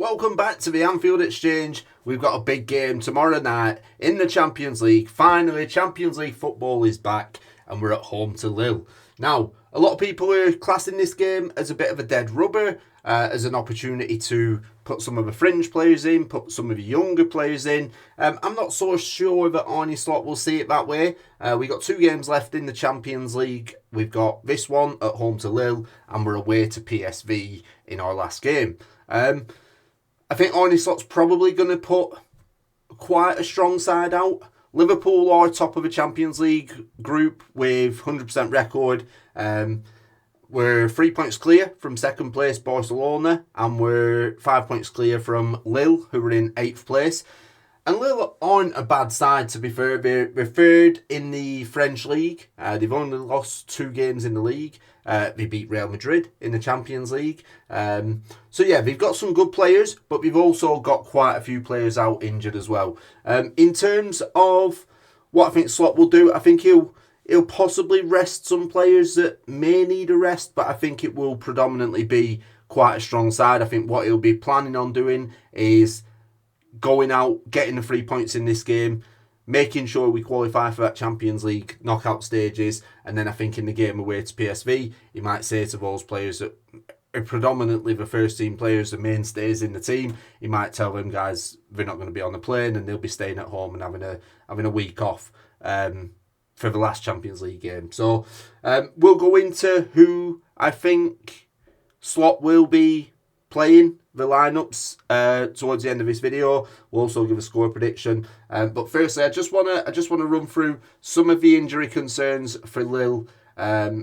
Welcome back to the Anfield Exchange. We've got a big game tomorrow night in the Champions League. Finally, Champions League football is back and we're at home to Lille. Now, a lot of people are classing this game as a bit of a dead rubber, as an opportunity to put some of the fringe players in, put some of the younger players in. I'm not so sure that Arne Slot will see it that way. We've got 2 games left in the Champions League. We've got this one at home to Lille and we're away to PSV in our last game. I think Arne Slot's probably going to put quite a strong side out. Liverpool are top of the Champions League group with 100% record. We're 3 points clear from second place Barcelona and we're 5 points clear from Lille, who are in 8th place. And Lille aren't a bad side, to be fair. They're third in the French league. They've only lost 2 games in the league. They beat Real Madrid in the Champions League. So yeah, they've got some good players, but they've also got quite a few players out injured as well. In terms of what I think Slot will do, I think he'll possibly rest some players that may need a rest, but I think it will predominantly be quite a strong side. I think what he'll be planning on doing is going out, getting the 3 points in this game, making sure we qualify for that Champions League knockout stages, and then I think in the game away to PSV, he might say to those players that are predominantly the first team players, the mainstays in the team, he might tell them guys they're not going to be on the plane and they'll be staying at home and having a week off for the last Champions League game. So we'll go into who I think Slot will be playing, the lineups towards the end of this video. We'll also give a score prediction. But firstly, I just want to run through some of the injury concerns for Lille.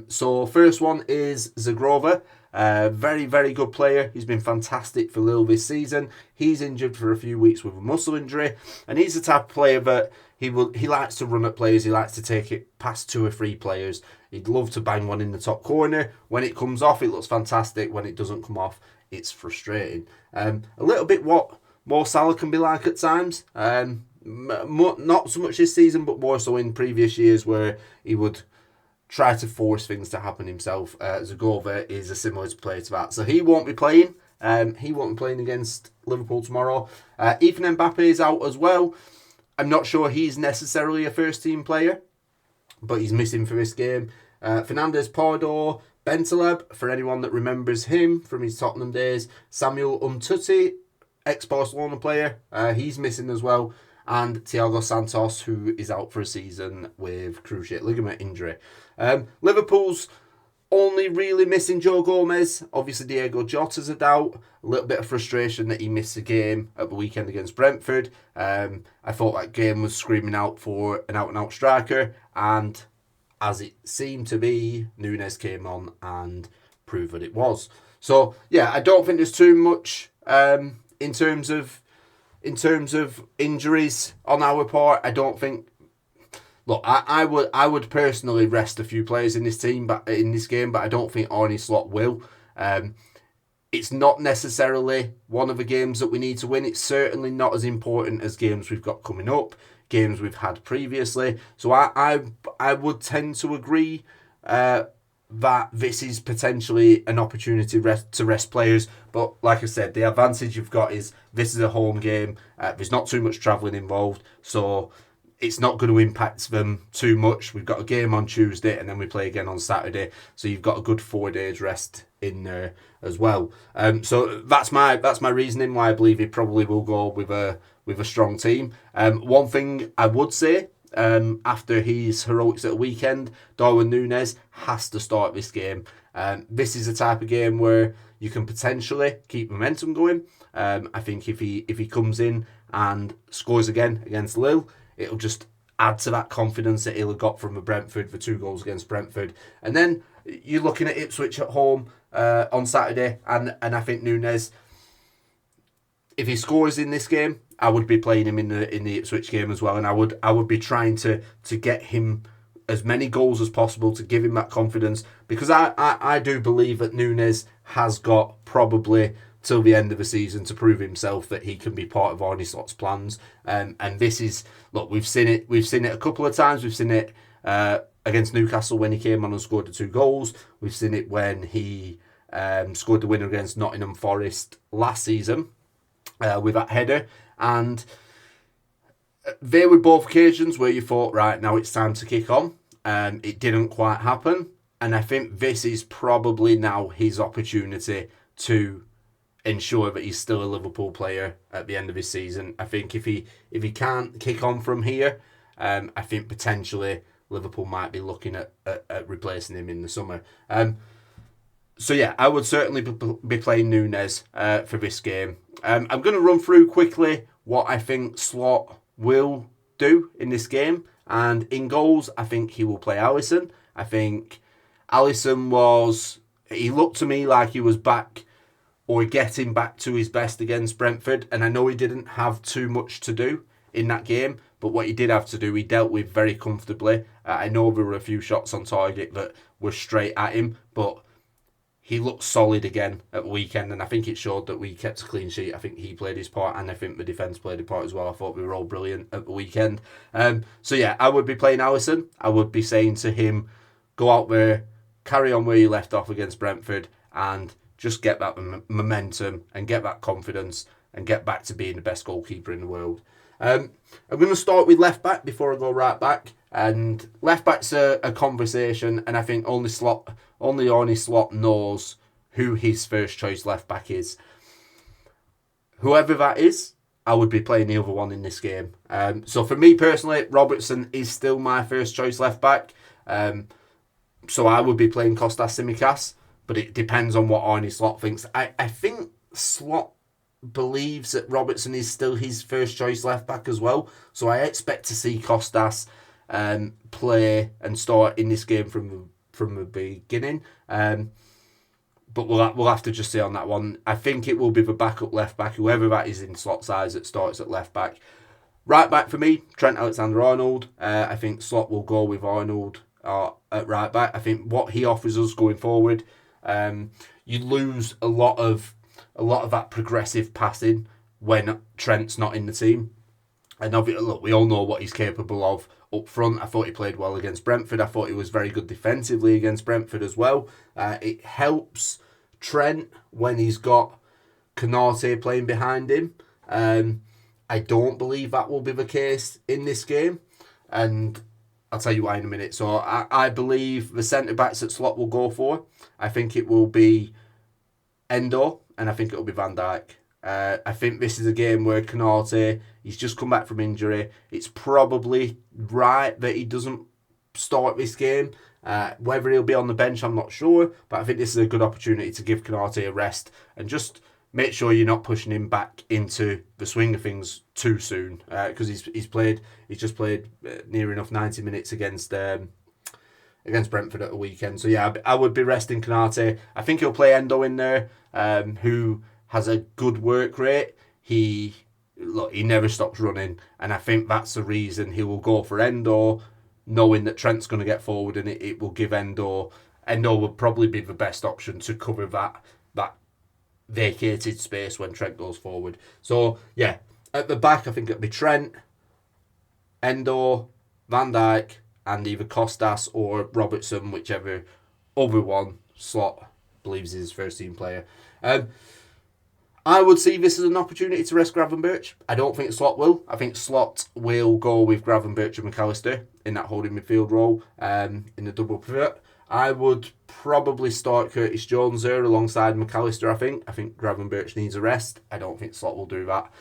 So first one is Zagrova. Very, very good player. He's been fantastic for Lille this season. He's injured for a few weeks with a muscle injury, and he's the type of player that he likes to run at players. He likes to take it past 2 or 3 players. He'd love to bang one in the top corner. When it comes off, it looks fantastic. When it doesn't come off, it's frustrating. A little bit what Mo Salah can be like at times. Not so much this season, but more so in previous years where he would try to force things to happen himself. Zagova is a similar player to that. So he won't be playing. He won't be playing against Liverpool tomorrow. Ethan Mbappe is out as well. I'm not sure he's necessarily a first team player, but he's missing for this game. Fernandes, Pardo, Bentaleb, for anyone that remembers him from his Tottenham days. Samuel Umtiti, ex-Barcelona player, he's missing as well. And Thiago Santos, who is out for a season with cruciate ligament injury. Liverpool's only really missing Joe Gomez. Obviously, Diego Jota's a doubt. A little bit of frustration that he missed a game at the weekend against Brentford. I thought that game was screaming out for an out-and-out striker. And as it seemed to be, Nunez came on and proved that it was. So, yeah, I don't think there's too much in terms of injuries on our part. I don't think. Look, I would personally rest a few players in this team, but in this game, but I don't think Arne Slot will. It's not necessarily one of the games that we need to win. It's certainly not as important as games we've got coming up, games we've had previously. So I would tend to agree that this is potentially an opportunity to rest players. But like I said, the advantage you've got is this is a home game. There's not too much travelling involved, so it's not going to impact them too much. We've got a game on Tuesday and then we play again on Saturday, so you've got a good 4 days rest in there as well. So that's my reasoning why I believe he probably will go with a strong team. One thing I would say, after his heroics at the weekend, Darwin Nunez has to start this game. This is a type of game where you can potentially keep momentum going. I think if he comes in and scores again against Lille, it'll just add to that confidence that he'll have got from the Brentford, the 2 goals against Brentford. And then you're looking at Ipswich at home on Saturday, and I think Nunez, if he scores in this game, I would be playing him in the Ipswich game as well, and I would be trying to get him as many goals as possible to give him that confidence, because I do believe that Nunez has got probably till the end of the season to prove himself that he can be part of Arne Slot's plans. And this is, look, we've seen it a couple of times. We've seen it against Newcastle when he came on and scored the 2 goals. We've seen it when he scored the winner against Nottingham Forest last season. with that header. And they were both occasions where you thought, right, now it's time to kick on. It didn't quite happen. And I think this is probably now his opportunity to ensure that he's still a Liverpool player at the end of his season. I think if he can't kick on from here, I think potentially Liverpool might be looking at replacing him in the summer. So yeah, I would certainly be playing Nunez for this game. I'm going to run through quickly what I think Slot will do in this game. And in goals, I think he will play Alisson. I think Alisson he looked to me like he was back or getting back to his best against Brentford. And I know he didn't have too much to do in that game, but what he did have to do, he dealt with very comfortably. I know there were a few shots on target that were straight at him, but he looked solid again at the weekend, and I think it showed that we kept a clean sheet. I think he played his part, and I think the defence played a part as well. I thought we were all brilliant at the weekend. So yeah, I would be playing Alisson. I would be saying to him, go out there, carry on where you left off against Brentford, and just get that momentum and get that confidence and get back to being the best goalkeeper in the world. I'm going to start with left back before I go right back. And left back's a conversation, and I think only Arne Slot knows who his first choice left back is. Whoever that is, I would be playing the other one in this game. So for me personally, Robertson is still my first choice left back. So I would be playing Kostas Tsimikas, but it depends on what Arne Slot thinks. I think Slot believes that Robertson is still his first choice left back as well. So I expect to see Kostas play and start in this game from the beginning. But we'll have to just see on that one. I think it will be the backup left back, whoever that is in Slot's eyes that starts at left back. Right back for me, Trent Alexander-Arnold. I think Slot will go with Arnold at right back. I think what he offers us going forward, you lose a lot of that progressive passing when Trent's not in the team. And look, we all know what he's capable of up front. I thought he played well against Brentford. I thought he was very good defensively against Brentford as well. It helps Trent when he's got Konate playing behind him. I don't believe that will be the case in this game. And I'll tell you why in a minute. So I believe the centre-backs that Slot will go for, I think it will be Endo, and I think it will be Van Dijk. I think this is a game where Konate, he's just come back from injury. It's probably right that he doesn't start this game. Whether he'll be on the bench, I'm not sure. But I think this is a good opportunity to give Konate a rest and just make sure you're not pushing him back into the swing of things too soon. Because he's just played near enough 90 minutes against Brentford at the weekend. So yeah, I would be resting Konate. I think he'll play Endo in there, who has a good work rate. He never stops running, and I think that's the reason he will go for Endo, knowing that Trent's going to get forward, and it will give Endo will probably be the best option to cover that vacated space when Trent goes forward. So yeah, at the back I think it'll be Trent, Endo, Van Dijk, and either Kostas or Robertson, whichever other one Slot believes is his first team player. I would see this as an opportunity to rest Gravenberch. I don't think Slot will. I think Slot will go with Gravenberch and McAllister in that holding midfield role, in the double pivot. I would probably start Curtis Jones there alongside McAllister, I think Gravenberch needs a rest. I don't think Slot will do that.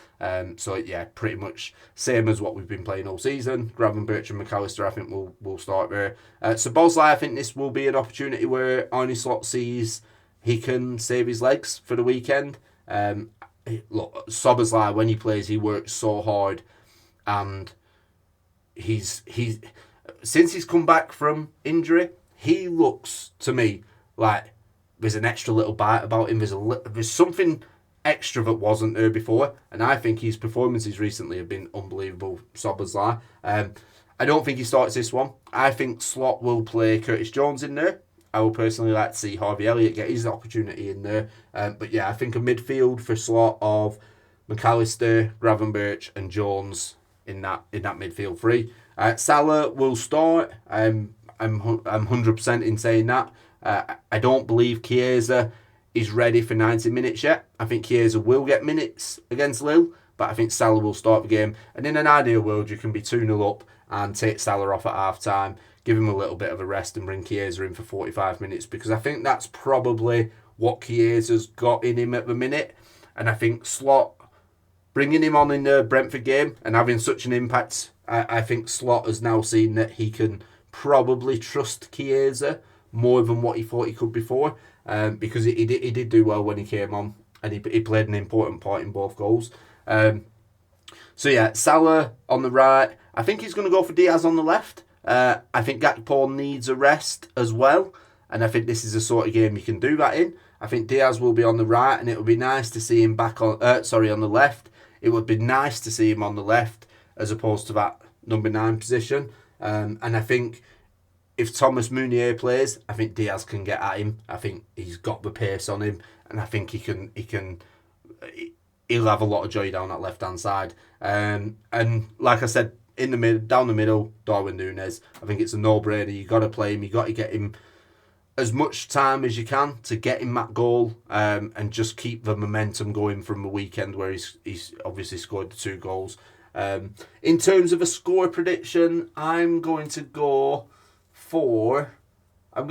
So yeah, pretty much same as what we've been playing all season. Gravenberch and McAllister, I think will start there. So Bosley, I think this will be an opportunity where Arne Slot sees he can save his legs for the weekend. Look, Szoboszlai, when he plays, he works so hard, and he's since he's come back from injury, he looks to me like there's an extra little bite about him. There's something extra that wasn't there before, and I think his performances recently have been unbelievable. Szoboszlai. I don't think he starts this one. I think Slot will play Curtis Jones in there. I would personally like to see Harvey Elliott get his opportunity in there. But yeah, I think a midfield for Slot of McAllister, Gravenberch and Jones in that midfield three. Salah will start. I'm 100% in saying that. I don't believe Chiesa he's ready for 90 minutes yet. I think Chiesa will get minutes against Lille, but I think Salah will start the game. And in an ideal world, you can be 2-0 up and take Salah off at half-time, give him a little bit of a rest and bring Chiesa in for 45 minutes, because I think that's probably what Chiesa's got in him at the minute. And I think Slot, bringing him on in the Brentford game and having such an impact, I think Slot has now seen that he can probably trust Chiesa more than what he thought he could before, because he did do well when he came on, and he played an important part in both goals. So yeah, Salah on the right. I think he's going to go for Diaz on the left. I think Gakpo needs a rest as well, and I think this is the sort of game you can do that in. I think Diaz will be on the right, and it would be nice to see him back on. On the left. It would be nice to see him on the left as opposed to that number 9 position. And I think if Thomas Meunier plays, I think Diaz can get at him. I think he's got the pace on him, and I think he'll have a lot of joy down that left hand side. And like I said, in the mid, down the middle, Darwin Nunez. I think it's a no-brainer. You got to play him. You got to get him as much time as you can to get him that goal, and just keep the momentum going from the weekend where he's obviously scored the 2 goals. In terms of a score prediction, I'm going to go for a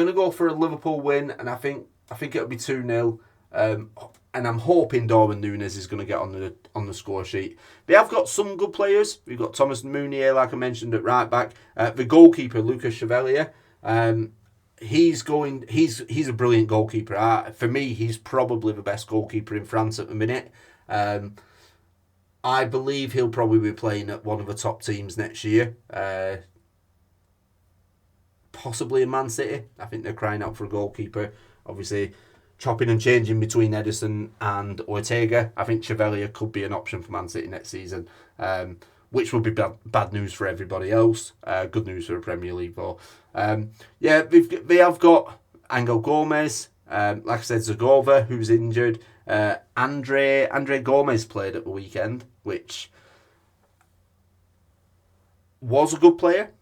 Liverpool win, and I think it'll be 2-0. And I'm hoping Darwin Nunez is going to get on the score sheet. They have got some good players. We've got Thomas Meunier, like I mentioned, at right back. The goalkeeper, Lucas Chevalier, he's a brilliant goalkeeper. For me, he's probably the best goalkeeper in France at the minute. I believe he'll probably be playing at one of the top teams next year. Possibly in Man City. I think they're crying out for a goalkeeper. Obviously, chopping and changing between Ederson and Ortega. I think Chevalier could be an option for Man City next season, which would be bad news for everybody else. Good news for the Premier League, though. They have got Angel Gomez, like I said, Zagova, who's injured. Andre Gomez played at the weekend, which was a good player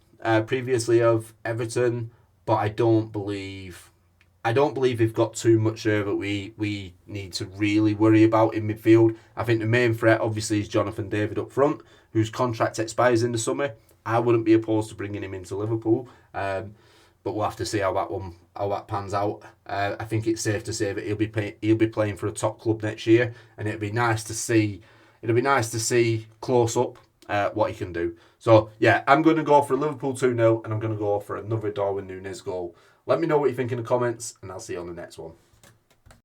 previously of Everton, but I don't believe they've got too much there that we need to really worry about in midfield. I think the main threat obviously is Jonathan David up front, whose contract expires in the summer. I wouldn't be opposed to bringing him into Liverpool, but we'll have to see how that pans out. I think it's safe to say that he'll be playing for a top club next year, and it'll be nice to see close up what he can do. So yeah, I'm going to go for a Liverpool 2-0, and I'm going to go for another Darwin Nunez goal. Let me know what you think in the comments, and I'll see you on the next one.